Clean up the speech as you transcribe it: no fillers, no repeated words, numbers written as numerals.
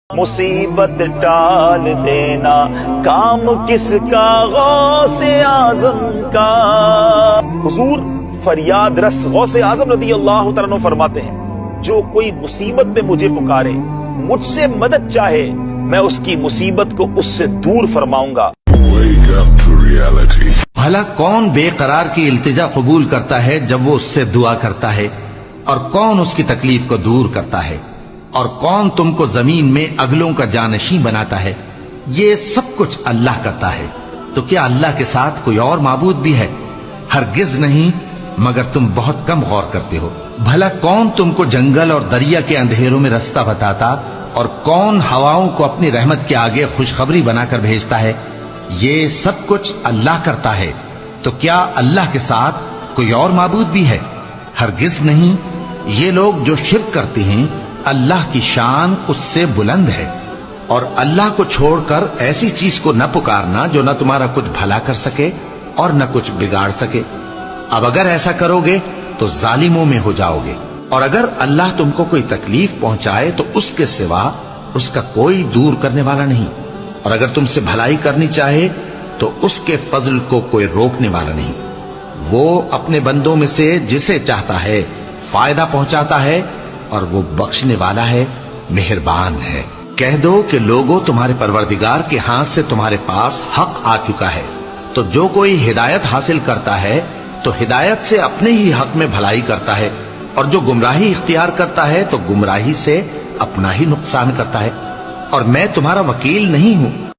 مصیبت ٹال دینا کام کس کا غوث اعظم کا۔ حضور فریاد رس غوث اعظم رضی اللہ تعالیٰ عنہ فرماتے ہیں، جو کوئی مصیبت میں مجھے پکارے، مجھ سے مدد چاہے، میں اس کی مصیبت کو اس سے دور فرماؤں گا۔ بھلا کون بے قرار کی التجا قبول کرتا ہے جب وہ اس سے دعا کرتا ہے، اور کون اس کی تکلیف کو دور کرتا ہے، اور کون تم کو زمین میں اگلوں کا جانشین بناتا ہے؟ یہ سب کچھ اللہ کرتا ہے۔ تو کیا اللہ کے ساتھ کوئی اور معبود بھی ہے؟ ہرگز نہیں، مگر تم بہت کم غور کرتے ہو۔ بھلا کون تم کو جنگل اور دریا کے اندھیروں میں رستہ بتاتا، اور کون ہواؤں کو اپنی رحمت کے آگے خوشخبری بنا کر بھیجتا ہے؟ یہ سب کچھ اللہ کرتا ہے۔ تو کیا اللہ کے ساتھ کوئی اور معبود بھی ہے؟ ہرگز نہیں۔ یہ لوگ جو شرک کرتے ہیں، اللہ کی شان اس سے بلند ہے، اور اللہ کو چھوڑ کر ایسی چیز کو نہ پکارنا جو نہ تمہارا کچھ بھلا کر سکے اور نہ کچھ بگاڑ سکے۔ اب اگر ایسا کرو گے تو ظالموں میں ہو جاؤ گے، اور اگر اللہ تم کو کوئی تکلیف پہنچائے تو اس کے سوا اس کا کوئی دور کرنے والا نہیں، اور اگر تم سے بھلائی کرنی چاہے تو اس کے فضل کو کوئی روکنے والا نہیں۔ وہ اپنے بندوں میں سے جسے چاہتا ہے فائدہ پہنچاتا ہے، اور وہ بخشنے والا ہے، مہربان ہے۔ کہہ دو کہ لوگوں، تمہارے پروردگار کے ہاتھ سے تمہارے پاس حق آ چکا ہے، تو جو کوئی ہدایت حاصل کرتا ہے تو ہدایت سے اپنے ہی حق میں بھلائی کرتا ہے، اور جو گمراہی اختیار کرتا ہے تو گمراہی سے اپنا ہی نقصان کرتا ہے، اور میں تمہارا وکیل نہیں ہوں۔